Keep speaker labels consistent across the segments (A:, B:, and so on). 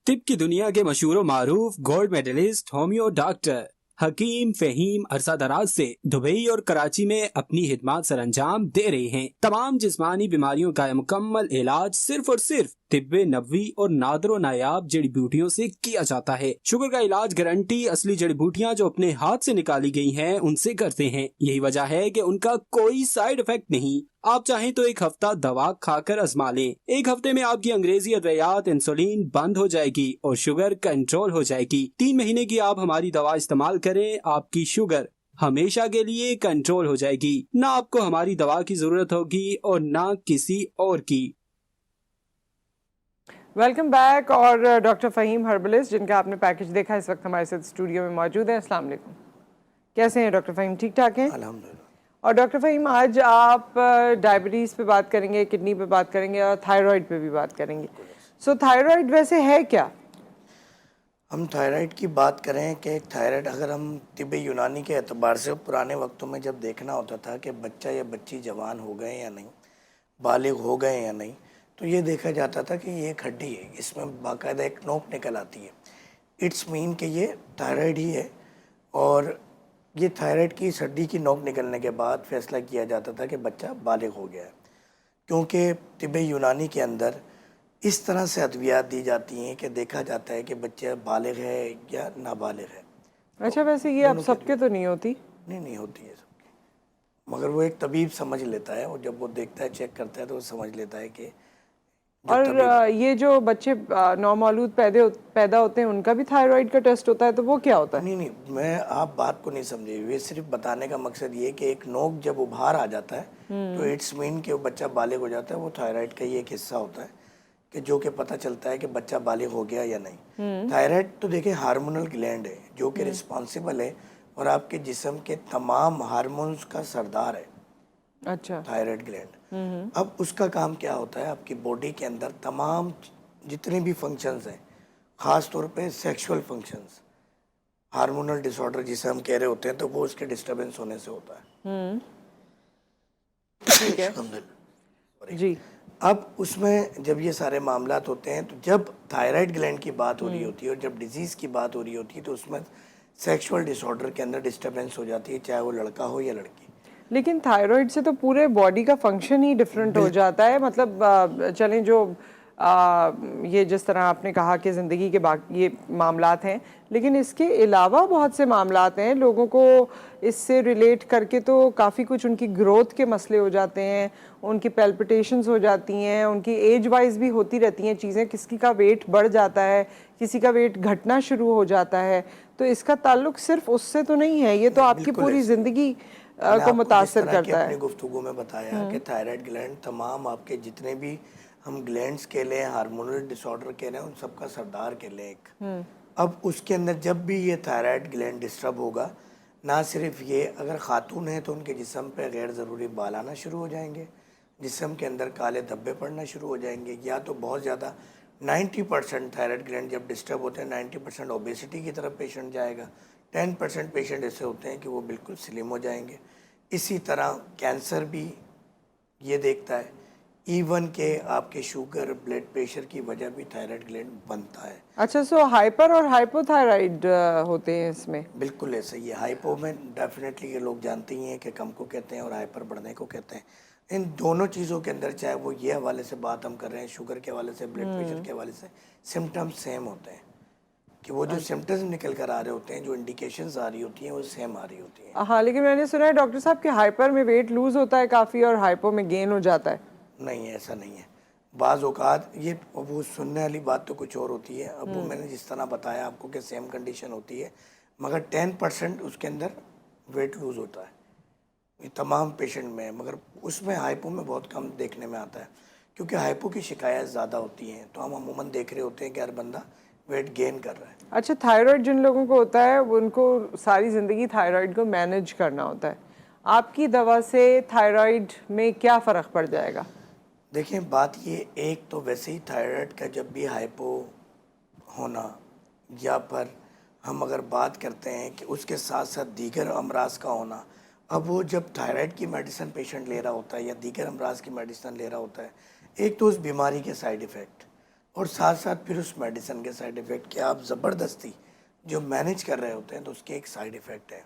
A: तिब की दुनिया के मशहूर मारूफ गोल्ड मेडलिस्ट होम्यो डॉक्टर हकीम फहीम अरसा दराज से दुबई और कराची में अपनी खिदमत सरअंजाम दे रहे हैं। तमाम जिस्मानी बीमारियों का मुकम्मल इलाज सिर्फ और सिर्फ तिब्बे नबवी और नादरो नायाब जड़ी बूटियों से किया जाता है। शुगर का इलाज गारंटी असली जड़ी बूटियाँ जो अपने हाथ से निकाली गई हैं उनसे करते हैं। यही वजह है कि उनका कोई साइड इफेक्ट नहीं। आप चाहें तो एक हफ्ता दवा खाकर आजमा लें। एक हफ्ते में आपकी अंग्रेजी अद्वियात इंसुलिन बंद हो जाएगी और शुगर कंट्रोल हो जाएगी। 3 महीने की आप हमारी दवा इस्तेमाल करें, आपकी शुगर हमेशा के लिए कंट्रोल हो जाएगी। ना आपको हमारी दवा की जरूरत होगी और ना किसी और की।
B: Welcome back. और डॉक्टर फ़हीम हर्बलिस्ट जिनका आपने पैकेज देखा इस वक्त हमारे साथ स्टूडियो में मौजूद है। अस्सलाम वालेकुम, कैसे हैं डॉक्टर फ़हीम? ठीक ठाक हैं
C: अल्हम्दुलिल्लाह।
B: और डॉक्टर फ़हीम आज आप डायबिटीज़ पे बात करेंगे, किडनी पे बात करेंगे और थायराइड पे भी बात करेंगे। सो थायराइड वैसे है क्या?
C: हम थायराइड की बात करें कि थायराइड अगर हम तिब्बे यूनानी के एतबार से पुराने वक्तों में जब देखना होता था कि बच्चा या बच्ची जवान हो गए या नहीं, बालिग हो गए या नहीं, तो ये देखा जाता था कि ये एक हड्डी है, इसमें बाकायदा एक नोक निकल आती है। इट्स मीन कि ये थायराइड ही है। और ये थायराइड की इस हड्डी की नोक निकलने के बाद फैसला किया जाता था कि बच्चा बालिग हो गया है, क्योंकि तिब्बे यूनानी के अंदर इस तरह से अद्वियात दी जाती हैं कि देखा जाता है कि बच्चा बालिग है या नाबालिग है।
B: अच्छा, वैसे ये अब सबके तो नहीं होती?
C: नहीं होती है सबकी, मगर वो एक तबीब समझ लेता है और जब वो देखता है, चेक करता है, तो वो समझ लेता है कि
B: और ये जो बच्चे नौमौलूद पैदा होते हैं उनका भी थायराइड का टेस्ट होता है, तो वो क्या होता है?
C: नहीं, मैं आप बात को नहीं समझे। वे सिर्फ बताने का मकसद ये कि एक नोक जब उभार आ जाता है तो इट्स मीन कि वो बच्चा बालिग हो जाता है। वो थायराइड का ही एक हिस्सा होता है कि जो कि पता चलता है कि बच्चा बालिग हो गया या नहीं। थायराइड तो देखिए हार्मोनल ग्लैंड है जो कि रिस्पॉन्सिबल है और आपके जिस्म के तमाम हार्मोन्स का सरदार है।
B: अच्छा।
C: Thyroid gland. अब उसका काम क्या होता है, आपकी बॉडी के अंदर तमाम जितने भी फंक्शंस हैं, ख़ास तौर पे सेक्सुअल फंक्शंस, हार्मोनल डिसऑर्डर जिसे हम कह रहे होते हैं, तो वो उसके डिस्टर्बेंस होने से होता है।
B: ठीक है जी।
C: अब उसमें जब ये सारे मामलात होते हैं, तो जब थायराइड ग्लैंड की बात हो रही होती है और जब डिजीज़ की बात हो रही होती है, तो उसमें सेक्सुअल डिसऑर्डर के अंदर डिस्टर्बेंस हो जाती है, चाहे वो लड़का हो या लड़की।
B: लेकिन थायराइड से तो पूरे बॉडी का फंक्शन ही डिफरेंट हो जाता है। मतलब चलें जो ये जिस तरह आपने कहा कि ज़िंदगी के बाकी ये मामलात हैं, लेकिन इसके अलावा बहुत से मामलात हैं। लोगों को इससे रिलेट करके तो काफ़ी कुछ, उनकी ग्रोथ के मसले हो जाते हैं, उनकी पैल्पिटेशंस हो जाती हैं, उनकी एज वाइज भी होती रहती हैं चीज़ें। किसी का वेट बढ़ जाता है, किसी का वेट घटना शुरू हो जाता है। तो इसका ताल्लुक सिर्फ उससे तो नहीं है, ये तो आपकी पूरी ज़िंदगी को मुतासर करता है।
C: अपनी गुफ्तगू में बताया कि थायराइड ग्लैंड तमाम आपके जितने भी हम ग्लैंड्स के लें, हार्मोनल डिसऑर्डर के लें, उन सबका सरदार के लें एक। अब उसके अंदर जब भी ये थायराइड ग्लैंड डिस्टर्ब होगा, ना सिर्फ ये, अगर खातून है तो उनके जिस्म पे गैर ज़रूरी बाल आना शुरू हो जाएंगे, जिस्म के अंदर काले धब्बे पड़ना शुरू हो जाएंगे, या तो बहुत ज़्यादा 90% थायराइड ग्लैंड जब डिस्टर्ब होते हैं 90% ओबेसिटी की तरफ पेशेंट जाएगा। 10% पेशेंट ऐसे होते हैं कि वो बिल्कुल स्लिम हो जाएंगे। इसी तरह कैंसर भी ये देखता है, इवन के आपके शुगर, ब्लड प्रेशर की वजह भी थायराइड ग्लैंड बनता है।
B: अच्छा, सो हाइपर और हाइपोथायराइड होते हैं इसमें?
C: बिल्कुल ऐसा ही है। हाइपो में डेफिनेटली ये लोग जानते ही हैं कि कम को कहते हैं और हाइपर बढ़ने को कहते हैं। इन दोनों चीज़ों के अंदर, चाहे वो ये हवाले से बात हम कर रहे हैं, शुगर के हवाले से, ब्लड प्रेशर के हवाले से, सिम्टम्स सेम होते हैं कि वो जो सिम्टम्स निकल कर आ रहे होते हैं, जो इंडिकेशंस आ रही होती हैं, वो सेम आ रही होती हैं।
B: हाँ, लेकिन मैंने सुना है डॉक्टर साहब कि हाइपर में वेट लूज होता है काफ़ी और हाइपो में गेन हो जाता है।
C: नहीं, ऐसा नहीं है। बाज़ औक़ात ये वो सुनने वाली बात तो कुछ और होती है। अब वो मैंने जिस तरह बताया आपको कि सेम कंडीशन होती है, मगर 10% उसके अंदर वेट लूज़ होता है, ये तमाम पेशेंट में है, मगर उसमें हाइपो में बहुत कम देखने में आता है, क्योंकि हाइपो की शिकायत ज़्यादा होती हैं। तो हम अमूमन देख रहे होते हैं कि हर बंदा वेट गेन कर रहा है।
B: अच्छा, थायराइड जिन लोगों को होता है उनको सारी ज़िंदगी थायराइड को मैनेज करना होता है। आपकी दवा से थायराइड में क्या फ़र्क पड़ जाएगा?
C: देखिए, बात ये, एक तो वैसे ही थायराइड का जब भी हाइपो होना, या पर हम अगर बात करते हैं कि उसके साथ साथ दीगर अमराज का होना, अब वो जब थायराइड की मेडिसिन पेशेंट ले रहा होता है या दीगर अमराज की मेडिसिन ले रहा होता है, एक तो उस बीमारी के साइड इफ़ेक्ट और साथ साथ फिर उस मेडिसिन के साइड इफ़ेक्ट कि आप ज़बरदस्ती जो मैनेज कर रहे होते हैं तो उसके एक साइड इफ़ेक्ट है।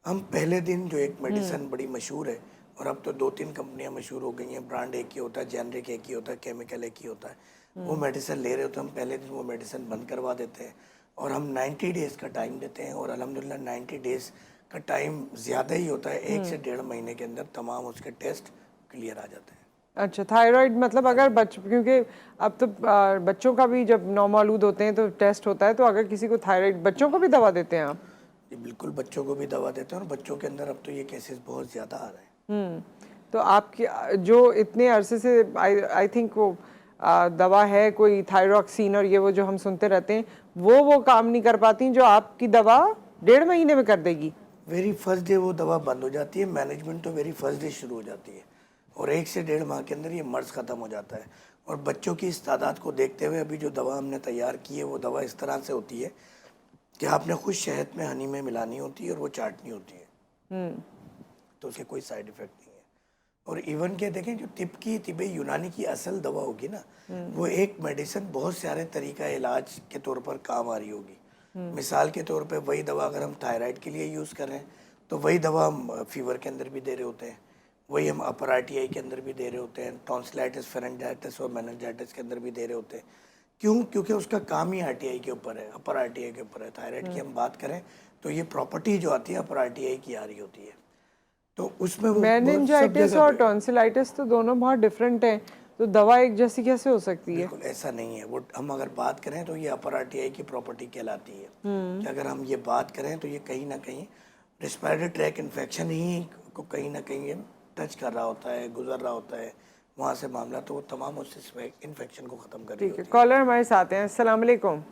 C: हम पहले दिन जो एक मेडिसिन बड़ी मशहूर है और अब तो 2-3 कंपनियां मशहूर हो गई हैं, ब्रांड एक ही होता है, जेनरिक एक ही होता है, केमिकल एक ही होता है, वो मेडिसिन ले रहे होते हैं, हम पहले दिन वो मेडिसिन बंद करवा देते हैं और हम 90 डेज़ का टाइम देते हैं और अल्हम्दुलिल्लाह 90 डेज़ का टाइम ज़्यादा ही होता है, 1 से 1.5 महीने के अंदर तमाम उसके टेस्ट क्लियर आ जाते हैं।
B: अच्छा, थायराइड मतलब अगर क्योंकि अब तो बच्चों का भी जब नौमौलूद होते हैं तो टेस्ट होता है, तो अगर किसी को थायराइड, बच्चों को भी दवा देते हैं आप?
C: जी बिल्कुल, बच्चों को भी दवा देते हैं और बच्चों के अंदर अब तो ये केसेस बहुत ज़्यादा आ रहे हैं।
B: तो आपकी जो इतने अरसे से आई थिंक वो दवा है कोई थायरॉक्सिन और ये वो जो हम सुनते रहते हैं, वो काम नहीं कर पाती जो आपकी दवा 1.5 महीने में कर देगी?
C: वेरी फर्स्ट डे वो दवा बंद हो जाती है, मैनेजमेंट तो वेरी फर्स्ट डे शुरू हो जाती है और 1 से 1.5 माह के अंदर ये मर्ज ख़त्म हो जाता है। और बच्चों की इस तादाद को देखते हुए अभी जो दवा हमने तैयार की है वो दवा इस तरह से होती है कि आपने खुद शहद में हनी में मिलानी होती है और वो चाटनी होती है, तो उसके कोई साइड इफ़ेक्ट नहीं है। और इवन के देखें जो तिब यूनानी की असल दवा होगी ना, वो एक मेडिसिन बहुत सारे तरीका इलाज के तौर पर काम आ रही होगी। मिसाल के तौर पे वही दवा अगर हम थायराइड के लिए यूज़ कर रहे हैं तो वही दवा हम फीवर के अंदर भी दे रहे होते हैं, वही हम अपर आरटीआई के अंदर भी दे रहे होते हैं, टॉन्सिलाइटिस, फेरेंजाइटिस और मेनिंजाइटिस के अंदर भी दे रहे होते हैं। क्यों? क्योंकि उसका काम ही आरटीआई के ऊपर है, अपर आरटीआई के ऊपर है। थायराइड की हम बात करें तो ये प्रॉपर्टी जो आती है अपर आरटीआई की आ रही होती है, तो उसमें वो सब
B: मेनिंजाइटिस
C: जगह
B: और
C: पे
B: टॉन्सिलाइटिस तो दोनों बहुत डिफरेंट हैं, तो दवा एक जैसी कैसे हो सकती है?
C: बिल्कुल ऐसा नहीं है। वो हम अगर बात करें तो ये अपर आरटीआई की प्रॉपर्टी कहलाती है कि अगर हम ये बात करें तो ये कहीं ना कहीं रेस्पिरेटरी ट्रैक इन्फेक्शन ही को कहीं ना कहीं टच कर रहा होता है, गुजर रहा होता है वहाँ से मामला, तो वो तमाम उस इन्फेक्शन को ख़त्म कर रही
B: ठीक है,
C: होती है।
B: कॉलर हमारे साथ हैं। अस्सलाम वालेकुम।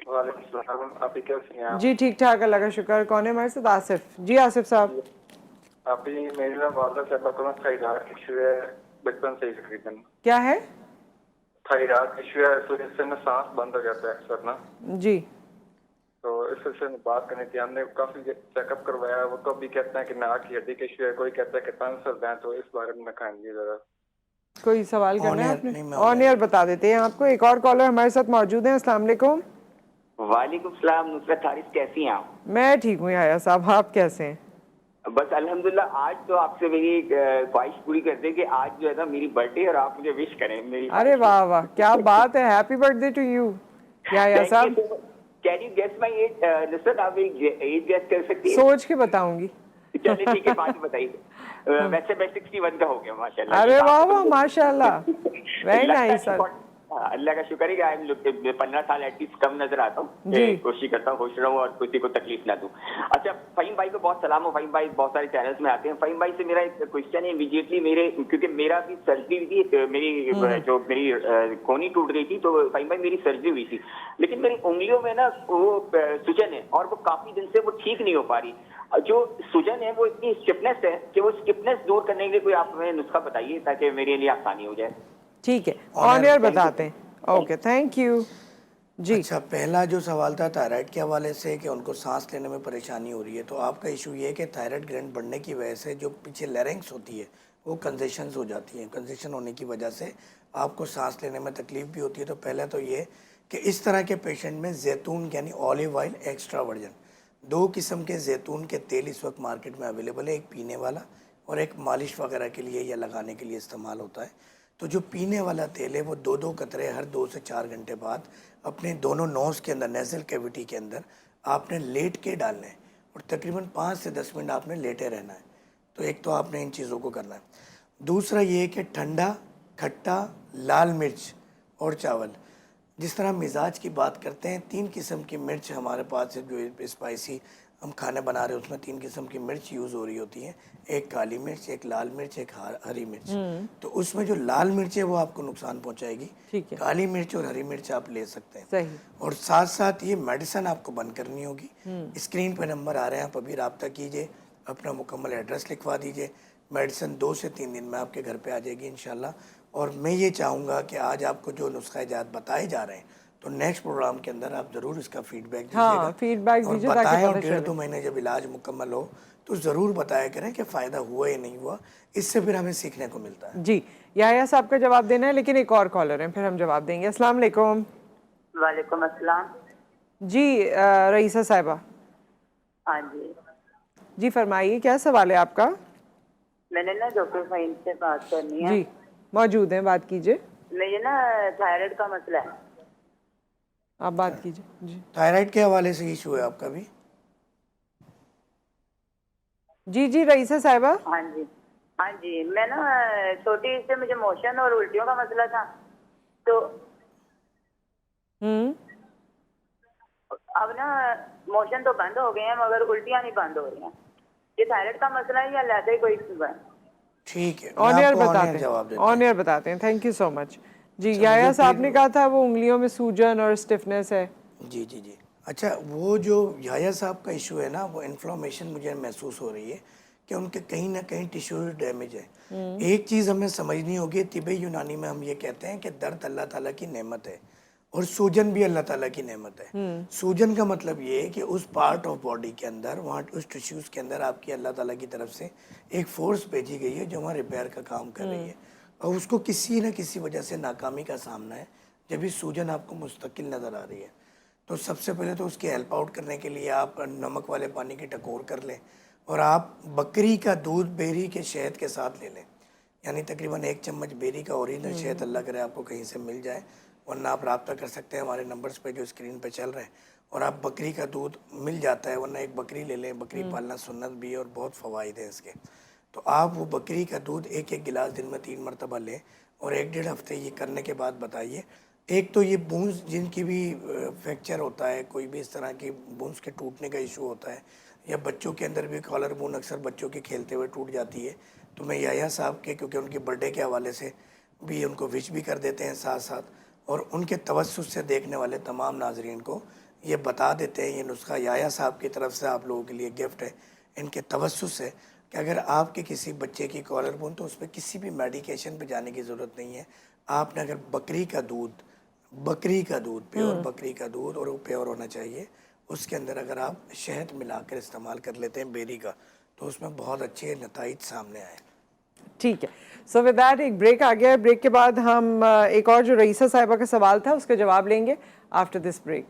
D: वालेकुम सलाम। आप कैसे हैं?
B: जी ठीक ठाक, अल्लाह का शुक्र। कौन है हमारे साथ? आसिफ जी। आसिफ साहब,
D: आप ही मेरी ना वालदा साहब को ना थायराइड इशू है बचपन से ही तकरीबन।
B: क्या है?
D: थायराइड इशू है, तो इससे ना सांस बंद हो जाता है अक्सर ना,
B: जी।
D: तो इस सिलसिले में बात करनी थी। हमने काफी चेकअप करवाया, वो तो भी कहते हैं कि नाक की हड्डी का इशू है, कोई कहता है कि टॉन्सिल है, तो इस बारे में खाएंगे जरा।
B: कोई सवाल करना है
C: ऑन
B: आपने?
C: एयर नहीं, मैं
B: ऑन एयर बता देते हैं आपको। एक और कॉलर हमारे साथ मौजूद है। अस्सलाम वालेकुम।
E: वालेकुम सलाम। नुसरत हारिस, कैसी हैं आप?
B: मैं ठीक हूँ याया साहब, आप कैसे हैं?
E: बस अल्हम्दुलिल्लाह। आज तो आपसे मेरी ख्वाहिश पूरी कर दें कि आज जो है ना मेरी बर्थडे और आप मुझे विश करें मेरी।
B: अरे वाह वाह, क्या बात है। हैप्पी बर्थडे टू यू याया साहब।
E: Can you guess my age? Nusrat, आप एज गेस कर सकती हैं?
B: सोच के बताऊंगी।
E: चलिए ठीक है, बाद में बताइए। वैसे मैं 61 का हो गया माशाल्लाह।
B: अरे वाह वाह, माशाल्लाह, वेरी नाइस सर।
E: अल्लाह का शुक्र है कि आई एम 15 साल एटलीस्ट कम नजर आता हूँ। कोशिश करता हूँ खुश रहूँ और किसी को तकलीफ ना दूँ। अच्छा, फहीम भाई को बहुत सलाम हो। फहीम भाई बहुत सारे चैनल्स में आते हैं। फहीम भाई से मेरा एक क्वेश्चन है इमीडिएटली, मेरे क्योंकि मेरा भी सर्जरी हुई थी, मेरी कोनी टूट गई थी, तो फहीम भाई मेरी सर्जरी हुई थी, लेकिन मेरी उंगलियों में ना वो सूजन है और वो काफी दिन से वो ठीक नहीं हो पा रही। जो सूजन है वो इतनी स्टिफनेस है कि वो स्टिफनेस दूर करने के लिए कोई आप हमें नुस्खा बताइए ताकि मेरे लिए आसानी हो जाए।
B: ठीक है, ऑन एयर बताते हैं। ओके, थैंक यू जी।
C: अच्छा, पहला जो सवाल था थायराइड के हवाले से कि उनको सांस लेने में परेशानी हो रही है, तो आपका इशू ये है कि थायराइड ग्लैंड बढ़ने की वजह से जो पीछे लैरिंक्स होती है वो कंजेशन हो जाती है। कंजेशन होने की वजह से आपको सांस लेने में तकलीफ भी होती है। तो पहले तो ये कि इस तरह के पेशेंट में जैतून यानी ऑलिव ऑयल एक्स्ट्रा वर्जन, 2 किस्म के जैतून के तेल इस वक्त मार्केट में अवेलेबल है, एक पीने वाला और एक मालिश वगैरह के लिए या लगाने के लिए इस्तेमाल होता है। तो जो पीने वाला तेल है वो 2-2 कतरे हर 2 से 4 घंटे बाद अपने दोनों नोज़ के अंदर, नेज़ल कैविटी के अंदर आपने लेट के डालना है और तकरीबन 5 से 10 मिनट आपने लेटे रहना है। तो एक तो आपने इन चीज़ों को करना है। दूसरा ये है कि ठंडा, खट्टा, लाल मिर्च और चावल, जिस तरह मिजाज की बात करते हैं, 3 किस्म की मिर्च हमारे पास है जो स्पाइसी हम खाने बना रहे हैं, उसमें 3 किस्म की मिर्च यूज़ हो रही होती है, एक काली मिर्च, एक लाल मिर्च, एक हरी मिर्च। तो उसमें जो लाल मिर्च है वो आपको नुकसान पहुंचाएगी,
B: ठीक है।
C: काली मिर्च और हरी मिर्च आप ले सकते हैं।
B: सही।
C: और साथ साथ ये मेडिसिन आपको बंद करनी होगी। स्क्रीन पे नंबर आ रहे हैं, आप अभी रब्ता कीजिए, अपना मुकम्मल एड्रेस लिखवा दीजिए, मेडिसिन 2 से 3 दिन में आपके घर पे आ जाएगी इंशाल्लाह। और मैं ये चाहूँगा कि आज आपको जो नुस्खा इजात बताए जा रहे हैं तो नेक्स्ट प्रोग्राम के अंदर आप ज़रूर इसका फीडबैक
B: हाँ,
C: दीजिएगा
B: फीडबैक
C: और
B: दीजिए ताकि
C: बताएं, और
B: पता
C: 1.5-2
B: चले।
C: महीने जब इलाज मुकम्मल हो तो ज़रूर बताया करें कि फ़ायदा हुआ या नहीं हुआ। इससे फिर हमें सीखने को मिलता है।
B: जी, याया साहब का जवाब देना है, लेकिन एक और कॉलर है, फिर हम जवाब देंगे। अस्सलाम वालेकुम।
F: वालेकुम अस्सलाम।
B: जी रईसा साहिबा,
F: हाँ जी,
B: जी फरमाइए, क्या सवाल है आपका?
F: मैंने ना डॉक्टर फ़हीम से बात करनी है।
B: जी मौजूद हैं, बात कीजिए।
F: मुझे ना थायराइड का मसला है।
B: आप बात कीजिए जी।
C: थायराइड के हवाले से इशू है आपका भी?
B: जी जी रईसा साहिबा।
F: हाँ जी, हाँ जी, मैं ना छोटी से मुझे मोशन और उल्टियों का मसला था, तो अब ना मोशन तो बंद हो गए हैं मगर उल्टियाँ नहीं बंद हो रही हैं। ये थायराइड का मसला है या अलग ही कोई सुबह?
C: ठीक है,
B: ऑन
C: मैं
B: एयर
C: आपको ऑन
B: बताते
C: एयर
B: हैं,
C: जवाब देता
B: ऑन
C: हूँ।
B: एयर बताते हैं। Thank you so much. जी
C: अच्छा,
B: याया
C: मुझे
B: साहब
C: फिर-
B: ने कहा था वो उंगलियों में सूजन और स्टिफनेस है।
C: जी जी जी। अच्छा, वो जो याया साहब का इशू है ना, वो इन्फ्लामेशन मुझे महसूस हो रही है कि उनके कहीं ना कहीं टिश्यू डैमेज है। एक चीज़ हमें समझनी होगी, तिब्बे यूनानी में हम ये कहते हैं कि दर्द अल्लाह ताला की नेमत है और सूजन भी अल्लाह ताला की नेमत है। सूजन का मतलब ये है कि उस पार्ट ऑफ बॉडी के अंदर, वहाँ उस टिश्यूज़ के अंदर आपकी अल्लाह ताला की तरफ से एक फोर्स भेजी गई है जो वहाँ रिपेयर का काम कर रही है, और उसको किसी न किसी वजह से नाकामी का सामना है। जब भी सूजन आपको मुस्तकिल नज़र आ रही है, तो सबसे पहले तो उसकी हेल्प आउट करने के लिए आप नमक वाले पानी की टकोर कर लें, और आप बकरी का दूध बेरी के शहद के साथ ले लें। यानी तकरीबन 1 चम्मच बेरी का ओरिजिनल शहद, अल्लाह करे आपको कहीं से मिल जाए, वरना आप रब्ता कर सकते हैं हमारे नंबर्स पे जो स्क्रीन पे चल रहे हैं। और आप बकरी का दूध मिल जाता है, वरना एक बकरी ले लें। बकरी पालना सुन्नत भी है और बहुत फ़वाइद हैं इसके। तो आप वो बकरी का दूध 1-1 गिलास दिन में 3 मरतबा लें, और 1-1.5 हफ्ते ये करने के बाद बताइए। एक तो ये बूंस जिनकी भी फ्रैक्चर होता है, कोई भी इस तरह की बूंस के टूटने का इशू होता है, या बच्चों के अंदर भी कॉलर बोन अक्सर बच्चों के खेलते हुए टूट जाती है, तो मैं याया साहब के, क्योंकि उनकी बर्थडे के हवाले से भी उनको विश भी कर देते हैं साथ साथ, और उनके तवस्सुस से देखने वाले तमाम नाजरीन को ये बता देते हैं, ये नुस्खा याया साहब की तरफ से आप लोगों के लिए गिफ्ट है, इनके तवस्सुस से, कि अगर आपके किसी बच्चे की कॉलर बोन, तो उस पर किसी भी मेडिकेशन पे जाने की ज़रूरत नहीं है। आपने अगर बकरी का दूध प्योर बकरी का दूध, और वो प्योर होना चाहिए, उसके अंदर अगर आप शहद मिलाकर इस्तेमाल कर लेते हैं बेरी का, तो उसमें बहुत अच्छे नताइज सामने आए।
B: ठीक है, सो विद दैट एक ब्रेक आ गया है। ब्रेक के बाद हम एक और जो रईसा साहिबा का सवाल था उसका जवाब लेंगे after this break.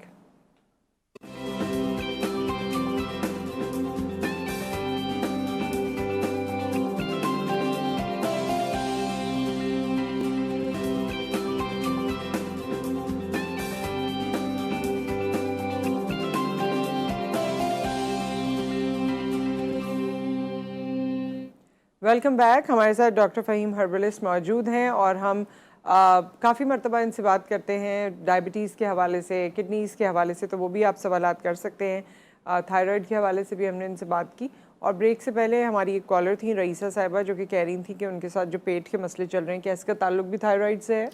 B: Welcome back. हमारे साथ डॉक्टर फ़हीम हर्बलिस्ट मौजूद हैं और हम काफ़ी मरतबा इनसे बात करते हैं डायबिटीज़ के हवाले से, किडनीज़ के हवाले से, तो वो भी आप सवालात कर सकते हैं। थायराइड के हवाले से भी हमने इनसे बात की। और ब्रेक से पहले हमारी एक कॉलर थी रईसा साहिबा, जो कि कह रही थी कि उनके साथ जो पेट के मसले चल रहे हैं, क्या इसका ताल्लुक भी थायराइड से है?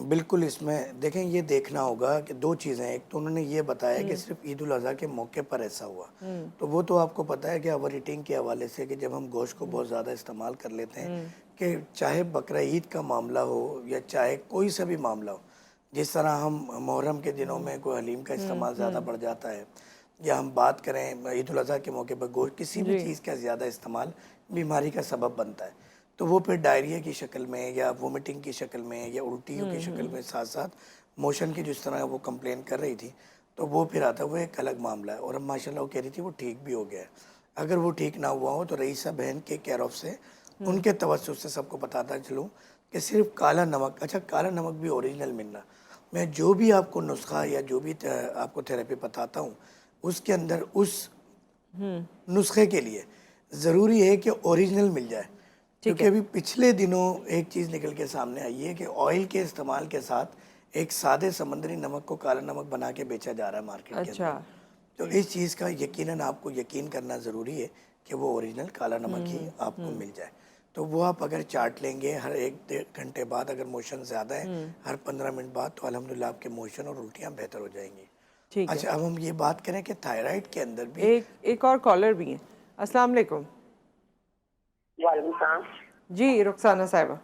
C: बिल्कुल, इसमें देखें, ये देखना होगा कि 2 चीज़ें हैं। एक तो उन्होंने ये बताया कि सिर्फ ईद उल अज़हा के मौके पर ऐसा हुआ, तो वो तो आपको पता है कि ओवर ईटिंग के हवाले से, कि जब हम गोश्त को बहुत ज़्यादा इस्तेमाल कर लेते हैं, कि चाहे बकरा ईद का मामला हो या चाहे कोई सा भी मामला हो, जिस तरह हम मुहर्रम के दिनों में कोई हलीम का इस्तेमाल ज़्यादा बढ़ जाता है, या हम बात करें ईद उल अज़हा के मौके पर गोश्त, किसी भी चीज़ का ज़्यादा इस्तेमाल बीमारी का सबब बनता है। तो वो फिर डायरिया की शक्ल में, या वोमिटिंग की शक्ल में, या उल्टियों की शक्ल में, साथ साथ मोशन की जिस तरह वो कंप्लेन कर रही थी, तो वो फिर आता है, वो एक अलग मामला है। और अब माशाल्लाह वो कह रही थी वो ठीक भी हो गया है। अगर वो ठीक ना हुआ हो तो रईसा बहन के केयर ऑफ से, उनके तवज्जुह से सबको बताता चलूँ कि सिर्फ काला नमक, अच्छा काला नमक भी ओरिजिनल मिलना, मैं जो भी आपको नुस्खा या जो भी आपको थेरेपी बताता हूँ, उसके अंदर उस नुस्खे के लिए ज़रूरी है कि ओरिजिनल मिल जाए। क्योंकि अभी पिछले दिनों एक चीज़ निकल के सामने आई है कि ऑयल के इस्तेमाल के साथ एक सादे समुद्री नमक को काला नमक बना के बेचा जा रहा है मार्केट के अंदर। तो इस चीज़ का यकीनन आपको यकीन करना ज़रूरी है कि वो ओरिजिनल काला नमक ही आपको मिल जाए। तो वो आप अगर चाट लेंगे हर 1-1.5 घंटे बाद, अगर मोशन ज़्यादा है हर 15 मिनट बाद, तो अल्हम्दुलिल्लाह आपके मोशन और उल्टियाँ बेहतर हो जाएंगी।
B: ठीक है।
C: अच्छा, अब हम ये बात करें कि थायराइड के अंदर भी
B: एक और कॉलर भी है। अस्सलाम वालेकुम।
F: वालेकुम सलाम।
B: जी रुखसाना साहिबा।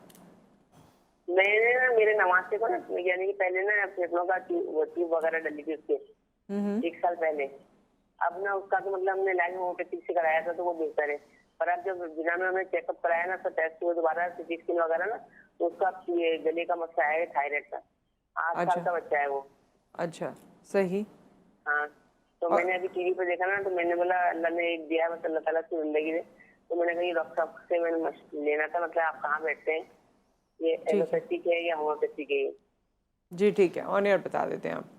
G: मैंने ना मेरे नवासे को ना यानी कि पहले ना फेफड़ों का ट्यूब वगैरह डली थी उसके 1 साल पहले। अब ना उसका तो मतलब हमने इलाज होम्योपैथिक से कराया था तो वो बेहतर है, पर अब जब जिला में हमने चेकअप कराया ना तो टेस्ट हुए दोबारा सिटी स्कैन वगैरह ना, तो उसका ये गले का मसला है थायराइड का। 8 साल का बच्चा है वो।
B: अच्छा, सही।
G: हाँ, तो मैंने अभी टीवी पे देखा ना, तो मैंने बोला अल्लाह ने एक दिया, मतलब अल्लाह ताला की जिंदगी में, तो मैंने कहा डॉक्टर साहब से मैंने लेना था, मतलब आप कहाँ बैठते हैं, ये एलोपैथिक है या होम्योपैथिक है?
B: जी ठीक है, ऑन एयर बता देते हैं आप।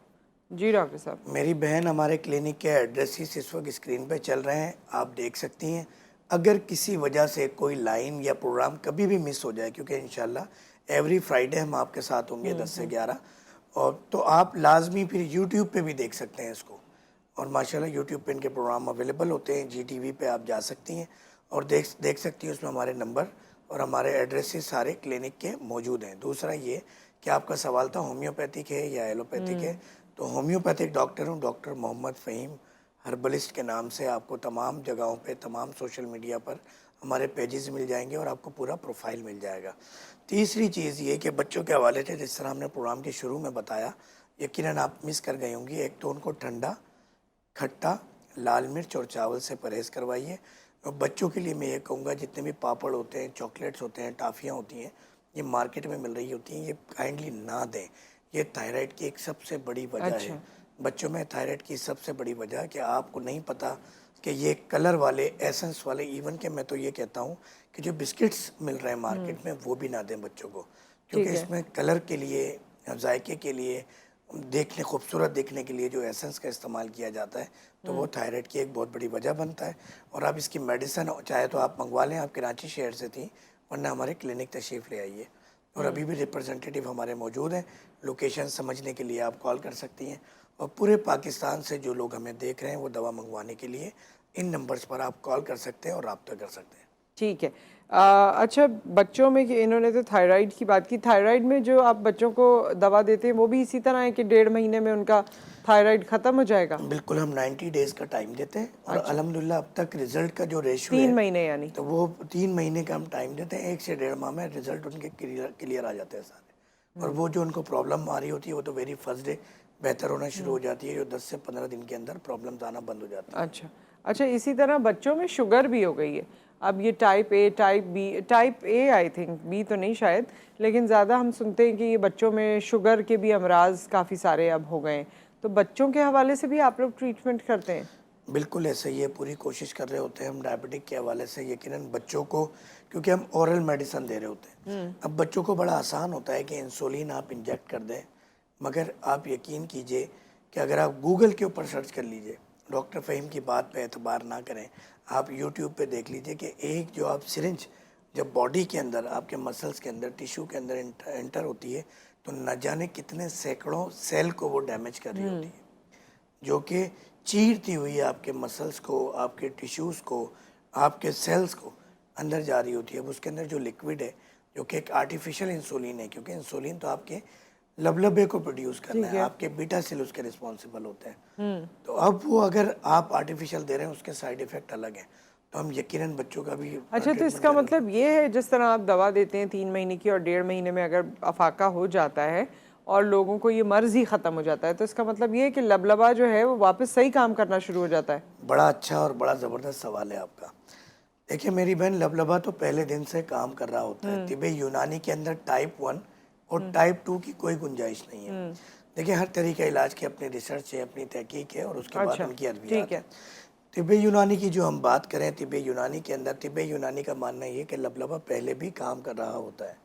B: जी डॉक्टर साहब।
C: मेरी बहन, हमारे क्लिनिक के एड्रेसेस इस वक्त स्क्रीन पे चल रहे हैं, आप देख सकती हैं। अगर किसी वजह से कोई लाइन या प्रोग्राम कभी भी मिस हो जाए, क्योंकि इंशाल्लाह एवरी फ्राइडे हम आपके साथ होंगे 10 से 11, और तो आप लाजमी फिर यूट्यूब पे भी देख सकते हैं इसको, और माशाल्लाह यूट्यूब पे इनके प्रोग्राम अवेलेबल होते हैं। GTV पे आप जा सकती हैं और देख सकती हैं, उसमें हमारे नंबर और हमारे एड्रेसेस सारे क्लिनिक के मौजूद हैं। दूसरा ये कि आपका सवाल था होम्योपैथिक है या एलोपैथिक है, तो होम्योपैथिक डॉक्टर हूँ, डॉक्टर मोहम्मद फ़हीम हर्बलिस्ट के नाम से। आपको तमाम जगहों पे, तमाम सोशल मीडिया पर हमारे पेजेस मिल जाएंगे और आपको पूरा प्रोफाइल मिल जाएगा। तीसरी चीज़ ये कि बच्चों के हवाले से जिस तरह हमने प्रोग्राम के शुरू में बताया, यकीनन आप मिस कर गई होंगी, एक तो उनको ठंडा, खट्टा, लाल मिर्च और चावल से परहेज़ करवाइए। और बच्चों के लिए मैं ये कहूँगा, जितने भी पापड़ होते हैं, चॉकलेट्स होते हैं, टाफ़ियाँ होती हैं, ये मार्केट में मिल रही होती हैं, ये काइंडली ना दें। ये थायराइड की एक सबसे बड़ी वजह है। बच्चों में थायराइड की सबसे बड़ी वजह कि आपको नहीं पता कि ये कलर वाले, एसेंस वाले, इवन के मैं तो ये कहता हूँ कि जो बिस्किट्स मिल रहे हैं मार्केट में, वो भी ना दें बच्चों को, क्योंकि इसमें कलर के लिए, जायके के लिए, देखने, खूबसूरत देखने के लिए जो एसेंस का इस्तेमाल किया जाता है, तो वो थायराइड की एक बहुत बड़ी वजह बनता है। और आप इसकी मेडिसिन चाहे तो आप मंगवा लें, आप कराची शहर से थी, वरना हमारे क्लिनिक तशरीफ़ ले आइए। और अभी भी रिप्रेजेंटेटिव हमारे मौजूद हैं, लोकेशन समझने के लिए आप कॉल कर सकती हैं। और पूरे पाकिस्तान से जो लोग हमें देख रहे हैं, वो दवा मंगवाने के लिए इन नंबर्स पर आप कॉल कर सकते हैं और रब्ता कर सकते हैं।
B: ठीक है। अच्छा, बच्चों में कि इन्होंने तो थायराइड की बात की, थायराइड में जो आप बच्चों को दवा देते हैं वो भी इसी तरह है कि 1.5 महीने में उनका थायराइड ख़त्म हो जाएगा?
C: बिल्कुल, हम 90 डेज़ का टाइम देते हैं और अल्हम्दुलिल्लाह अब तक रिजल्ट का जो रेशियो
B: 3
C: है,
B: महीने यानी,
C: तो वो 3 महीने का हम टाइम देते हैं। 1 से 1.5 माह में रिजल्ट उनके क्लियर आ जाते हैं सारे। और वो जो उनको प्रॉब्लम आ रही होती है, वो तो वेरी फर्स्ट डे बेहतर होना शुरू हो जाती है, जो 10 से 15 दिन के अंदर प्रॉब्लम्स आना बंद हो जाती है।
B: अच्छा, इसी तरह बच्चों में शुगर भी हो गई है अब। ये type A, type B, type A I think, B तो नहीं शायद, लेकिन ज़्यादा हम सुनते हैं कि ये बच्चों में शुगर के भी अमराज काफ़ी सारे अब हो गए हैं। तो बच्चों के हवाले से भी आप लोग ट्रीटमेंट करते हैं?
C: बिल्कुल ऐसे ही है, पूरी कोशिश कर रहे होते हैं हम डायबिटिक के हवाले से। यकीनन बच्चों को, क्योंकि हम ओरल मेडिसिन दे रहे होते हैं, अब बच्चों को बड़ा आसान होता है कि इंसुलिन आप इंजेक्ट कर दें, मगर आप यकीन कीजिए कि अगर आप गूगल के ऊपर सर्च कर लीजिए, डॉक्टर फ़हीम की बात पे एतबार ना करें, आप यूट्यूब पे देख लीजिए कि एक जो आप सिरिंज जब बॉडी के अंदर, आपके मसल्स के अंदर, टिश्यू के अंदर एंटर होती है, तो न जाने कितने सैकड़ों सेल को वो डैमेज कर रही होती है, जो कि चीरती हुई आपके मसल्स को, आपके टिश्यूज़ को, आपके सेल्स को अंदर जा रही होती है। अब उसके अंदर जो लिक्विड है, जो कि एक आर्टिफिशियल इंसुलिन है, क्योंकि इंसुलिन तो आपके लबलबे को प्रोड्यूस करना है, आपके बीटा सेल उसके रिस्पॉन्सिबल होते हैं। तो अब वो अगर आप आर्टिफिशियल दे रहे हैं, उसके साइड इफ़ेक्ट अलग हैं, तो हम यकीनन बच्चों का भी।
B: अच्छा, तो इसका मतलब ये है, जिस तरह आप दवा देते हैं 3 महीने की और 1.5 महीने में अगर अफाका हो जाता है और लोगों को ये मर्ज़ ही ख़त्म हो जाता है, तो इसका मतलब ये है कि लबलबा जो है वो वापस सही काम करना शुरू हो जाता है?
C: बड़ा अच्छा और बड़ा ज़बरदस्त सवाल है आपका। देखिए मेरी बहन, लबलबा तो पहले दिन से काम कर रहा होता है। तिब्बे यूनानी के अंदर टाइप 1 और टाइप 2 की कोई गुंजाइश नहीं है। देखिए हर तरीके इलाज की अपनी रिसर्च है, अपनी तहकीक है, और उसके बाद उनकी अद्वियात है। तिब्बे यूनानी की जो हम बात करें, तिब्बे यूनानी के अंदर, तिब्बे यूनानी का मानना ये है कि लबलबा पहले भी काम कर रहा होता है,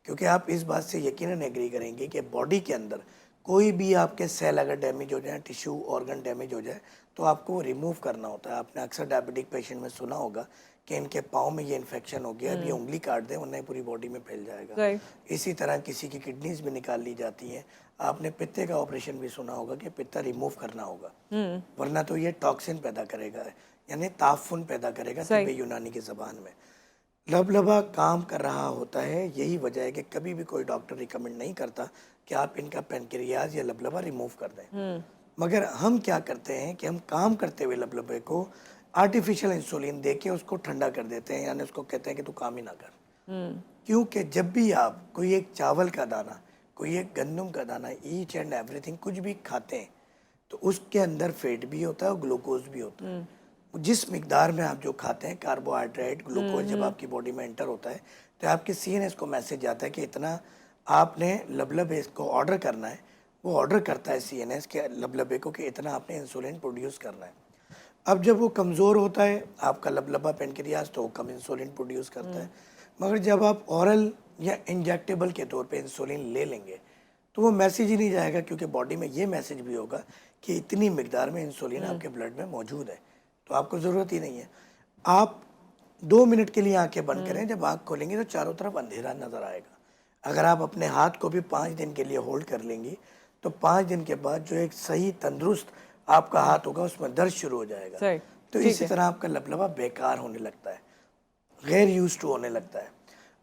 C: क्योंकि आप इस बात से यकीनन एग्री करेंगे कि बॉडी के अंदर कोई भी आपके सेल अगर डैमेज हो जाए, टिश्यू ऑर्गन डैमेज हो जाए, तो आपको वो रिमूव करना होता है। आपने अक्सर डायबिटिक पेशेंट में सुना होगा कि इनके पाँव में ये इन्फेक्शन हो गया, अब ये उंगली काट दें वरना पूरी बॉडी में फैल जाएगा। इसी तरह किसी की किडनीज भी निकाल ली जाती हैं। आपने पित्ते का ऑपरेशन भी सुना होगा कि पित्ता रिमूव करना होगा, वरना तो ये टॉक्सिन पैदा करेगा, यानी ताफुन पैदा करेगा तिब्बे यूनानी की ज़बान में। लबलबा काम कर रहा होता है, यही वजह है कि कभी भी कोई डॉक्टर रिकमेंड नहीं करता कि आप इनका पेनक्रियाज या लबलबा रिमूव कर दें। मगर हम क्या करते हैं कि हम काम करते हुए लबलबे को आर्टिफिशियल इंसुलिन दे के उसको ठंडा कर देते हैं, यानी उसको कहते हैं कि तू काम ही ना कर। क्योंकि जब भी आप कोई एक चावल का दाना, कोई एक गंदम का दाना, ईच एंड एवरीथिंग कुछ भी खाते हैं तो उसके अंदर फैट भी होता है और ग्लूकोज भी होता है। जिस मिकदार में आप जो खाते हैं कार्बोहाइड्रेट, ग्लूकोज जब आपकी बॉडी में एंटर होता है तो आपके सीएनएस को मैसेज आता है कि इतना आपने लबलबे को ऑर्डर करना है। वो ऑर्डर करता है सीएनएस के लबलबे को कि इतना आपने इंसुलिन प्रोड्यूस करना है। अब जब वो कमज़ोर होता है आपका लबलबा पेनक्रियास तो कम इंसुलिन प्रोड्यूस करता है। मगर जब आप ओरल या इंजेक्टेबल के तौर पे इंसुलिन ले लेंगे तो वो मैसेज ही नहीं जाएगा, क्योंकि बॉडी में ये मैसेज भी होगा कि इतनी मिकदार में इंसुलिन आपके ब्लड में मौजूद है, तो आपको ज़रूरत ही नहीं है। आप 2 मिनट के लिए आंखें बंद करें, जब आंख खोलेंगे तो चारों तरफ अंधेरा नज़र आएगा। अगर आप अपने हाथ को भी 5 दिन के लिए होल्ड कर लेंगी तो 5 दिन के बाद जो एक सही तंदुरुस्त आपका हाथ होगा उसमें दर्द शुरू हो जाएगा। तो इसी तरह आपका लबलबा बेकार होने लगता है, गैर यूज टू होने लगता है।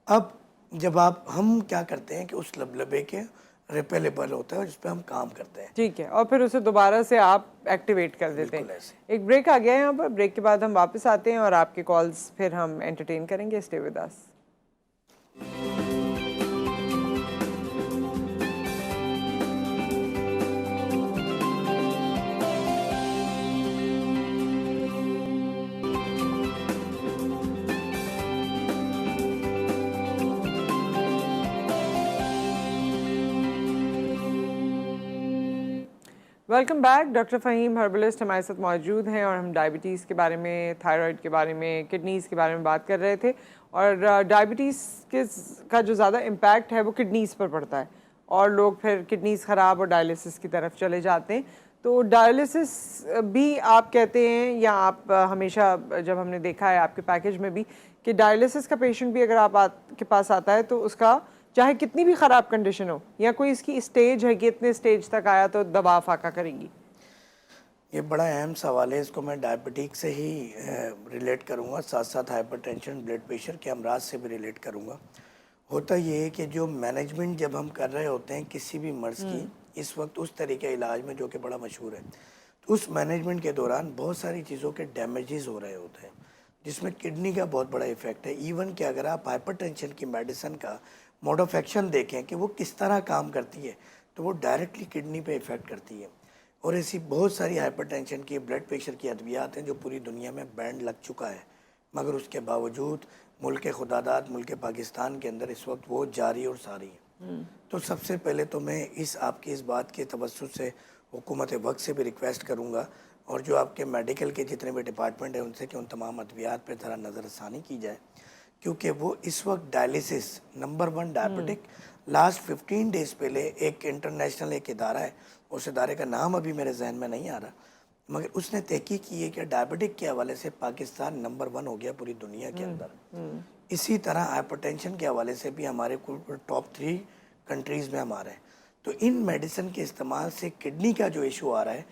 C: अब जब हम क्या करते हैं कि उस लबलबे के रिपेलेबल होता है जिस पे हम काम करते हैं,
B: ठीक है, और फिर उसे दोबारा से आप एक्टिवेट कर देते हैं। एक ब्रेक आ गया है यहाँ पर, ब्रेक के बाद हम वापस आते हैं और आपके कॉल्स फिर हम एंटरटेन करेंगे। Stay with us. Welcome back. Doctor Fahim herbalist हमारे साथ मौजूद हैं और हम डायबिटीज़ के बारे में, थायराइड के बारे में, किडनीज़ के बारे में बात कर रहे थे। और डायबिटीज़ का जो ज़्यादा इम्पैक्ट है वो किडनीज़ पर पड़ता है और लोग फिर किडनीज़ ख़राब और डायलिसिस की तरफ चले जाते हैं। तो डायलिसिस भी आप कहते हैं, या आप हमेशा जब हमने देखा है आपके पैकेज में भी कि डायलिसिस का पेशेंट भी अगर आपके पास आता है तो उसका चाहे कितनी भी ख़राब कंडीशन हो या कोई इसकी स्टेज है कि इतने स्टेज तक आया तो दवा फाका करेंगी।
C: ये बड़ा अहम सवाल है, इसको मैं डायबिटीज से ही रिलेट करूँगा, साथ साथ हाइपरटेंशन, ब्लड प्रेशर के अमराज से भी रिलेट करूँगा। होता ये है कि जो मैनेजमेंट जब हम कर रहे होते हैं किसी भी मर्ज़ की, इस वक्त उस तरीके इलाज में जो कि बड़ा मशहूर है, तो उस मैनेजमेंट के दौरान बहुत सारी चीज़ों के डैमेजेस हो रहे होते हैं जिसमें किडनी का बहुत बड़ा इफेक्ट है। इवन कि अगर आप हाइपरटेंशन की मेडिसिन का मोड ऑफ एक्शन देखें कि वो किस तरह काम करती है तो वो डायरेक्टली किडनी पे इफ़ेक्ट करती है। और ऐसी बहुत सारी हाइपरटेंशन की, ब्लड प्रेशर की अद्वियात हैं जो पूरी दुनिया में बैन लग चुका है, मगर उसके बावजूद मुल्क खुदादाद, मुल्क पाकिस्तान के अंदर इस वक्त वो जारी और सारी है। तो सबसे पहले तो मैं आपकी इस बात के तवज्जुह से हुकूमत वक्त से भी रिक्वेस्ट करूँगा और जो आपके मेडिकल के जितने भी डिपार्टमेंट हैं उनसे कि उन तमाम अद्वियात पर ज़रा नज़रसानी की जाए, क्योंकि वो इस वक्त dialysis number 1 diabetic. Last 15 days पहले एक इंटरनेशनल एक इदारा है, उस इदारे का नाम अभी मेरे जहन में नहीं आ रहा, मगर उसने तहकीक की है कि डायबिटिक के हवाले से पाकिस्तान नंबर 1 हो गया पूरी दुनिया के अंदर। इसी तरह हाइपरटेंशन के हवाले से भी हमारे टॉप 3 कंट्रीज़ में हम आ रहे हैं। तो इन मेडिसिन के इस्तेमाल से किडनी का जो इशू आ रहा है,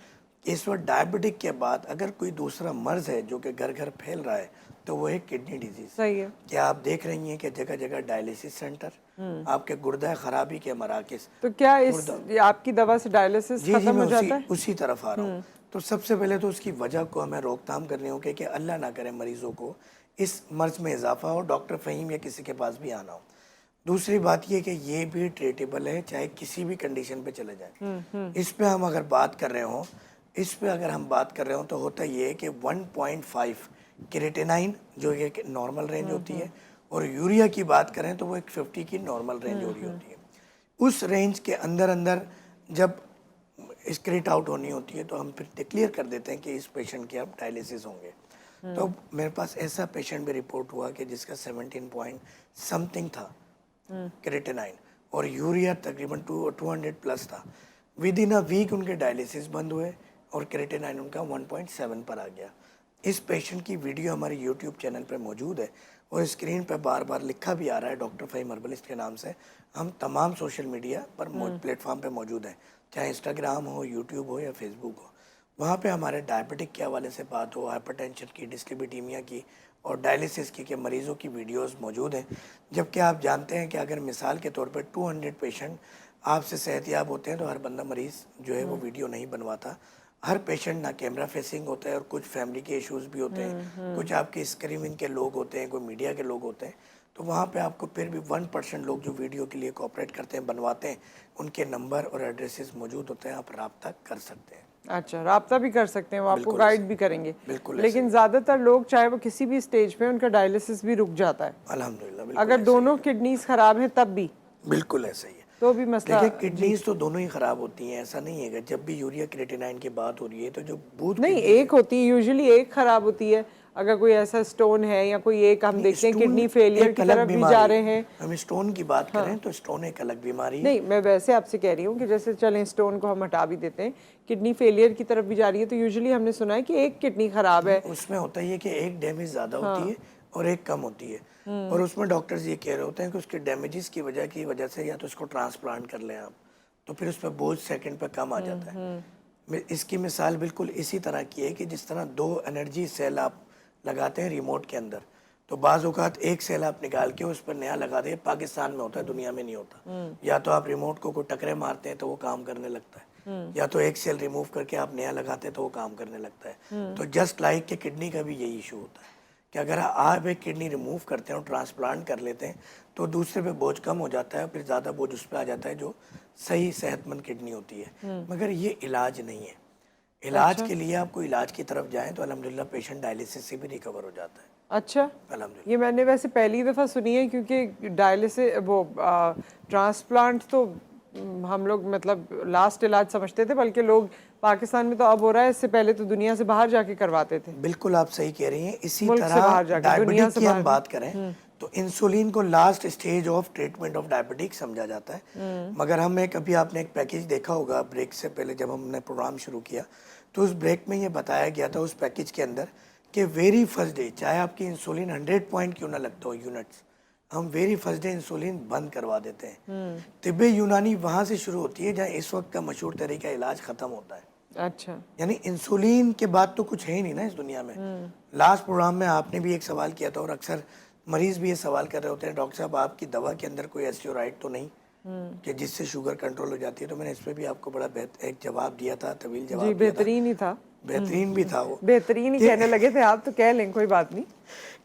C: इस वक्त डायबिटिक के बाद अगर कोई दूसरा मर्ज़ है जो कि घर घर फैल रहा है तो वो है किडनी डिजीज।
B: सही है।
C: क्या आप देख रही हैं कि जगह जगह डायलिसिस सेंटर, आपके गुर्दा खराबी के मराकज़।
B: तो क्या इस आपकी दवा से डायलिसिस खत्म हो जाता है?
C: उसी तरफ आ रहा हूँ। तो सबसे पहले तो उसकी वजह को हमें रोकथाम करनी होगी कि अल्लाह ना करे मरीजों को इस मर्ज में इजाफा हो, डॉक्टर फ़हीम या किसी के पास भी आना हो। दूसरी बात यह कि ये भी ट्रीटेबल है, चाहे किसी भी कंडीशन पे चले जाए। इस पे हम अगर बात कर रहे हों, तो होता ये है कि 1.5 क्रिएटिनाइन जो एक नॉर्मल रेंज होती है, और यूरिया की बात करें तो वो एक 50 की नॉर्मल रेंज हो रही होती है। उस रेंज के अंदर अंदर जब स्क्रीट आउट होनी होती है तो हम फिर डिक्लेयर कर देते हैं कि इस पेशेंट के अब डायलिसिस होंगे। तो मेरे पास ऐसा पेशेंट भी रिपोर्ट हुआ कि जिसका 17 पॉइंट समथिंग था क्रिएटिनाइन और यूरिया तकरीबन 200 प्लस था। विद इन अ वीक उनके डायलिसिस बंद हुए और क्रिएटिनाइन उनका 1.7 पर आ गया। इस पेशेंट की वीडियो हमारे यूट्यूब चैनल पर मौजूद है और स्क्रीन पर बार बार लिखा भी आ रहा है डॉक्टर फ़हीम हर्बलिस्ट के नाम से। हम तमाम सोशल मीडिया पर प्लेटफॉर्म पे मौजूद हैं, चाहे इंस्टाग्राम हो, यूट्यूब हो या फेसबुक हो। वहाँ पे हमारे डायबिटिक के हवाले से बात हो, हाइपरटेंशन की, डिस्लिपिडीमिया की और डायलिसिस की के मरीज़ों की वीडियोस मौजूद हैं। जबकि आप जानते हैं कि अगर मिसाल के तौर पर 200 पेशेंट आपसे सेहतयाब होते हैं तो हर बंदा मरीज़ जो है वो वीडियो नहीं बनवाता। हर पेशेंट ना कैमरा फेसिंग होता है और कुछ फैमिली के इश्यूज़ भी होते हैं, कुछ आपके स्क्रीनिंग के लोग होते हैं, कोई मीडिया के लोग होते हैं। तो वहाँ पे आपको फिर भी 1% लोग जो वीडियो के लिए कोऑपरेट करते हैं, बनवाते हैं, उनके नंबर और एड्रेसेस मौजूद होते हैं, आप रब्ता कर सकते हैं।
B: अच्छा, राब्ता भी कर सकते हैं, वो आपको
C: बिल्कुल
B: गाइड
C: ऐसे।
B: भी करेंगे।
C: बिल्कुल
B: लेकिन
C: ऐसे।
B: ज़्यादातर लोग चाहे वो किसी भी स्टेज पे, उनका डायलिसिस भी रुक जाता है।
C: अल्हम्दुलिल्लाह, बिल्कुल
B: अगर
C: ऐसे
B: दोनों
C: ही
B: किडनीज खराब हैं तब भी
C: है। बिल्कुल ऐसा ही है।
B: तो भी मसला।
C: देखिए किडनीज तो दोनों ही खराब होती हैं, ऐसा नहीं है कि जब भी यूरिया क्रिएटिनाइन की बात हो रही है तो जो बूथ
B: नहीं,
C: kidneys
B: एक होती है, यूजुअली एक खराब होती है। अगर कोई ऐसा स्टोन है या कोई एक हम देखते हैं
C: स्टोन
B: किडनी फेलियर
C: एक
B: की
C: अलग
B: तरफ भी
C: बीमारी
B: जा
C: है।
B: रहे हैं।
C: हम स्टोन की बात करें तो स्टोन एक अलग बीमारी है।
B: नहीं, मैं वैसे आपसे कह रही हूँ कि जैसे चलें स्टोन को हम हटा भी देते हैं, किडनी फेलियर की तरफ भी जा रही है, तो यूजुअली हमने सुना है कि एक किडनी खराब है।
C: उसमें होता ही है कि एक डैमेज ज़्यादा होती है और एक कम होती है, और उसमें डॉक्टर्स ये कह रहे होते हैं कि उसके डैमेजेस की वजह से या तो उसको ट्रांसप्लांट कर लें आप, तो फिर उसमें बोझ सेकंड पे कम आ जाता है। इसकी मिसाल बिल्कुल इसी तरह की है कि जिस तरह 2 एनर्जी सेल आप लगाते हैं रिमोट के अंदर, तो बाज़ औक़ात एक सेल आप निकाल के उस पर नया लगा दें, पाकिस्तान में होता है, दुनिया में नहीं होता। या तो आप रिमोट को कोई टकरे मारते हैं तो वो काम करने लगता है, या तो एक सेल रिमूव करके आप नया लगाते हैं तो वो काम करने लगता है। तो जस्ट लाइक कि किडनी का भी यही इशू होता है कि अगर आप एक किडनी रिमूव करते हैं और ट्रांसप्लांट कर लेते हैं तो दूसरे पे बोझ कम हो जाता है, फिर ज़्यादा बोझ उस पर आ जाता है जो सही सेहतमंद किडनी होती है। मगर ये इलाज नहीं है। इलाज के लिए आप कोई इलाज की तरफ जाएं तो अल्हम्दुलिल्लाह पेशेंट डायलिसिस से भी रिकवर हो जाता है।
B: अच्छा,
C: अल्हम्दुलिल्लाह।
B: ये मैंने वैसे पहली दफ़ा सुनी है, क्योंकि डायलिसिस वो ट्रांसप्लांट तो हम लोग मतलब लास्ट इलाज समझते थे, बल्कि लोग पाकिस्तान में तो अब हो रहा है, इससे पहले तो दुनिया से बाहर जाके करवाते थे।
C: बिल्कुल आप सही कह रही हैं। इसी
B: मुल्क से
C: तरह
B: बाहर जाके, दुनिया
C: डायबिटिक
B: से
C: की हम
B: बाहर।
C: बात करें तो इंसुलिन को last stage of treatment of diabetic समझा जाता है। मगर हम एक अभी आपने एक पैकेज देखा होगा ब्रेक से पहले जब हमने प्रोग्राम शुरू किया, तो उस ब्रेक में ये बताया गया था उस पैकेज के अंदर कि वेरी फर्स्ट डे चाहे आपकी इंसुलिन 100 पॉइंट क्यों ना लगता हो यूनिट्स, हम वेरी फर्स्ट डे इंसुलिन बंद करवा देते हैं। तिब्बे यूनानी वहाँ से शुरू होती है जहाँ इस वक्त का मशहूर तरीका इलाज ख़त्म होता है।
B: अच्छा,
C: यानी इंसुलिन के बाद तो कुछ है ही नहीं ना इस दुनिया में। लास्ट प्रोग्राम में आपने भी एक सवाल किया था और अक्सर मरीज भी ये सवाल कर रहे होते हैं, डॉक्टर साहब आपकी दवा के अंदर कोई एस्टेरॉइड तो नहीं कि जिससे शुगर कंट्रोल हो जाती है। तो मैंने इस पर भी आपको बड़ा एक जवाब दिया था, तवील जवाब
B: जी,
C: दिया था।
B: बेहतरीन ही था।
C: बेहतरीन भी था वो,
B: बेहतरीन ही कहने लगे थे आप, तो कह लें, कोई बात नहीं।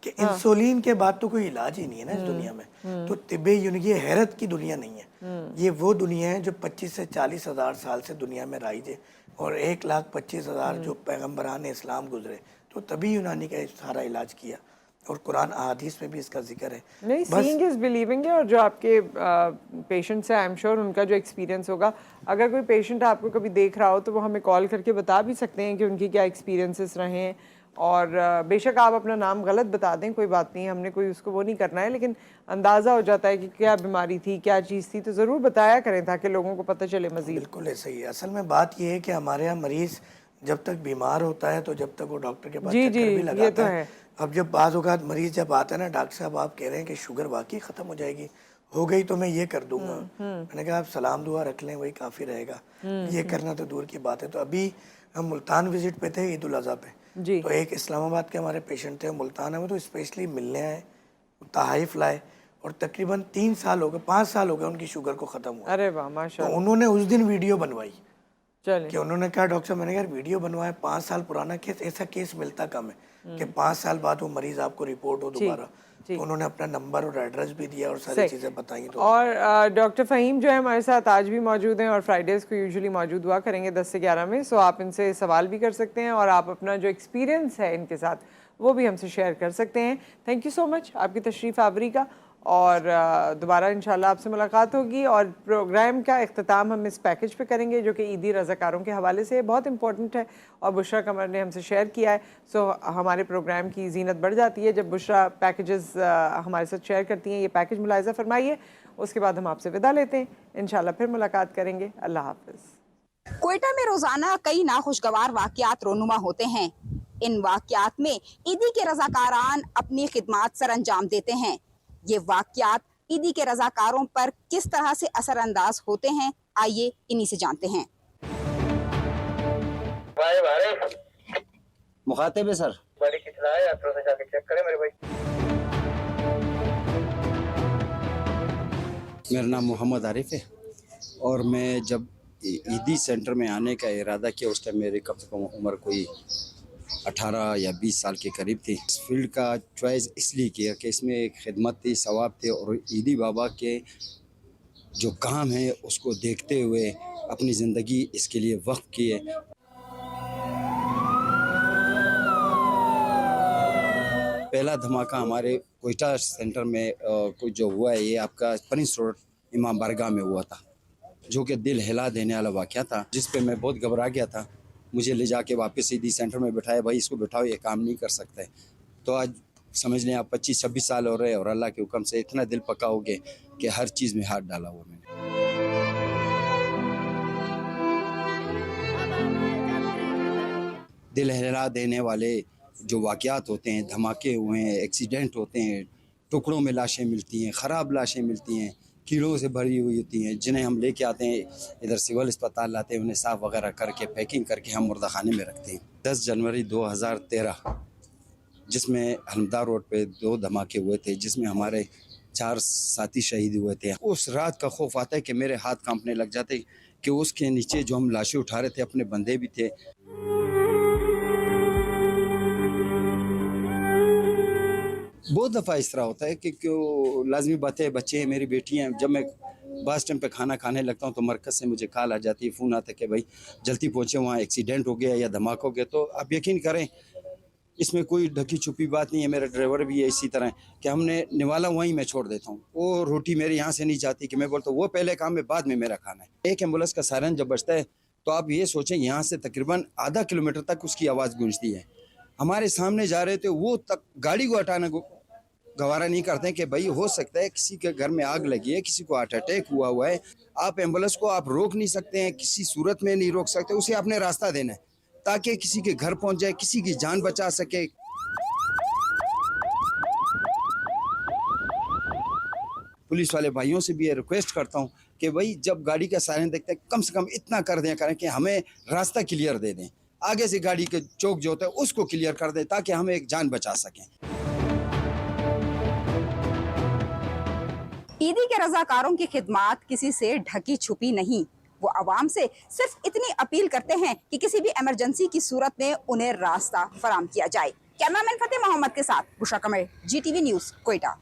C: कि इंसुलिन के बाद तो कोई इलाज ही नहीं है ना इस दुनिया में। तो तिब्बे ये हैरत की दुनिया नहीं है, ये वो दुनिया है जो 25 से 40 हज़ार साल से दुनिया में राइज है, और 1,25,000 जो पैगम्बरान इस्लाम गुजरे तो तभी यूनानी का सारा इलाज किया, और कुरान अहादीस में भी इसका जिक्र है।
B: नहीं, सीइंग इज बिलीविंग है। और जो आपके पेशेंट्स हैं, आई एम श्योर उनका जो एक्सपीरियंस होगा, अगर कोई पेशेंट आपको कभी देख रहा हो तो वो हमें कॉल करके बता भी सकते हैं कि उनकी क्या एक्सपीरियंसेस रहे हैं। और बेशक आप अपना नाम गलत बता दें, कोई बात नहीं, हमने कोई उसको वो नहीं करना है, लेकिन अंदाज़ा हो जाता है कि क्या बीमारी थी, क्या चीज़ थी, तो ज़रूर बताया करें ताकि लोगों को पता चले मज़ीद।
C: बिल्कुल ऐसा ही है। असल में बात यह है कि हमारे यहाँ मरीज़ जब तक बीमार होता है तो जब तक वो डॉक्टर के पास
B: जी,
C: चक्कर
B: जी,
C: भी
B: ये
C: लगाता
B: तो
C: है।
B: है।
C: अब जब बाज़ औक़ात मरीज़ जब आता है ना, डॉक्टर साहब आप कह रहे हैं कि शुगर वाकई ख़त्म हो जाएगी, हो गई तो मैं ये कर दूंगा। मैंने कहा आप सलाम दुआ रख लें, वही काफ़ी रहेगा, ये करना तो दूर की बात है। तो अभी हम मुल्तान विजिट पे थे ईद उल अज़हा पे,
B: जी,
C: तो एक इस्लामाबाद के हमारे पेशेंट थे, मुल्तान है वो, तो स्पेशली मिलने आए, तहाइफ लाए, और तकरीबन 3 साल हो गए, 5 साल हो गए उनकी शुगर को ख़त्म हुआ।
B: अरे वाह,
C: तो
B: माशाल्लाह।
C: उन्होंने उस दिन वीडियो बनवाई
B: चलें,
C: कि उन्होंने कहा डॉक्टर साहब, मैंने यार वीडियो बनवाया, 5 साल पुराना केस, ऐसा केस मिलता कम है कि 5 साल बाद वो मरीज आपको रिपोर्ट हो दोबारा। तो उन्होंने अपना नंबर और एड्रेस भी दिया और सारी चीज़ें बताई। तो
B: और डॉक्टर फ़हीम जो है हमारे साथ आज भी मौजूद हैं, और फ्राइडेज़ को यूजुअली मौजूद हुआ करेंगे 10 से 11 में। सो आप इनसे सवाल भी कर सकते हैं और आप अपना जो एक्सपीरियंस है इनके साथ वो भी हमसे शेयर कर सकते हैं। थैंक यू सो मच आपकी तशरीफ़ आवरी का, और दोबारा इंशाल्लाह आपसे मुलाकात होगी। और प्रोग्राम का इख्तिताम हम इस पैकेज पे करेंगे जो कि ईदी रज़ाकारों के हवाले से बहुत इंपॉर्टेंट है, और बुशरा कमर ने हमसे शेयर किया है। सो हमारे प्रोग्राम की ज़ीनत बढ़ जाती है जब बुशरा पैकेजेस हमारे साथ शेयर करती हैं। ये पैकेज मुलाहिज़ा फरमाइए, उसके बाद हम आपसे विदा लेते हैं। इंशाल्लाह फिर मुलाकात करेंगे। अल्लाह हाफ़िज़।
H: क्वेटा में रोजाना कई नाखुशगवार वाक़यात रोनुमा होते हैं। इन वाक़यात में ईदी के रज़ाकारान अपनी खिदमात सर अंजाम देते हैं। ये वाक़यात ईदी के रज़ाकारों पर किस तरह से असरअंदाज होते हैं, आइए इन्हीं से जानते हैं।
I: मुखातिब है सर,
J: बड़ी कितना है, यात्रा से जाके चेक करें मेरे भाई।
I: मेरा नाम मोहम्मद आरिफ है, और मैं जब ईदी सेंटर में आने का इरादा किया उस टाइम मेरी कम से कम उम्र कोई 18 या 20 साल के करीब थी। इस फील्ड का चॉइस इसलिए किया कि इसमें खिदमत थी, सवाब थे और ईदी बाबा के जो काम है उसको देखते हुए अपनी ज़िंदगी इसके लिए वक्फ की है। पहला धमाका हमारे कोयटा सेंटर में कुछ जो हुआ है, ये आपका प्रिंस रोड इमाम बारगाह में हुआ था, जो कि दिल हिला देने वाला वाक़या था, जिस पे मैं बहुत घबरा गया था। मुझे ले जाके वापस सीधी सेंटर में बिठाया, भाई इसको बिठाओ, ये काम नहीं कर सकते। तो आज समझ लें आप 25-26 साल हो रहे हैं और अल्लाह के हुक्म से इतना दिल पक्का हो गया कि हर चीज़ में हाथ डाला हुआ मैंने। दिल हिला देने वाले जो वाक़यात होते हैं, धमाके हुए हैं, एक्सीडेंट होते हैं, टुकड़ों में लाशें मिलती हैं, ख़राब लाशें मिलती हैं, कीड़ों से भरी हुई होती हैं, जिन्हें हम लेके आते हैं इधर सिविल अस्पताल लाते हैं, उन्हें साफ़ वगैरह करके पैकिंग करके हम मुर्दा खाने में रखते हैं। 10 जनवरी 2013 जिसमें हलमदार रोड पे 2 धमाके हुए थे, जिसमें हमारे 4 साथी शहीद हुए थे। उस रात का खौफ आता है कि मेरे हाथ कांपने लग जाते कि उसके नीचे जो हम लाशें उठा रहे थे अपने बंदे भी थे। बहुत दफ़ा इस तरह होता है कि क्यों लाजमी बात है, बच्चे हैं, मेरी बेटी हैं, जब मैं बस टाइम पे खाना खाने लगता हूँ तो मरकज़ से मुझे कॉल आ जाती है, फ़ोन आता है कि भाई जल्दी पहुँचे, वहाँ एक्सीडेंट हो गया या धमाका हो गया। तो आप यकीन करें इसमें कोई ढकी छुपी बात नहीं है। मेरा ड्राइवर भी है इसी तरह कि हमने निवाला वहीं मैं छोड़ देता हूँ, वो रोटी मेरे यहाँ से नहीं जाती कि मैं बोलता हूँ वो पहले काम है, बाद में मेरा खाना है। एक एम्बुलेंस का सायरन जब बजता है तो आप ये सोचें यहाँ से तकरीबन आधा किलोमीटर तक उसकी आवाज़ गूंजती है। हमारे सामने जा रहे थे, वो तक गाड़ी को हटाना गवारा नहीं करते हैं कि भाई हो सकता है किसी के घर में आग लगी है, किसी को हार्ट अटैक हुआ है। आप एम्बुलेंस को आप रोक नहीं सकते हैं, किसी सूरत में नहीं रोक सकते, उसे आपने रास्ता देना है ताकि किसी के घर पहुंच जाए, किसी की जान बचा सके। पुलिस वाले भाइयों से भी ये रिक्वेस्ट करता हूं कि भाई जब गाड़ी का सायरन देखते हैं कम से कम इतना कर दें करें कि हमें रास्ता क्लियर दे दें, आगे से गाड़ी के चौक जो होता है उसको क्लियर कर दें ताकि हम एक जान बचा सकें।
H: ईदी के रजाकारों की खिदमत किसी से ढकी छुपी नहीं, वो आवाम से सिर्फ इतनी अपील करते हैं कि किसी भी इमरजेंसी की सूरत में उन्हें रास्ता फराहम किया जाए। कैमरामैन फतेह मोहम्मद के साथ बुशरा कमर, GTV न्यूज़, कोयटा।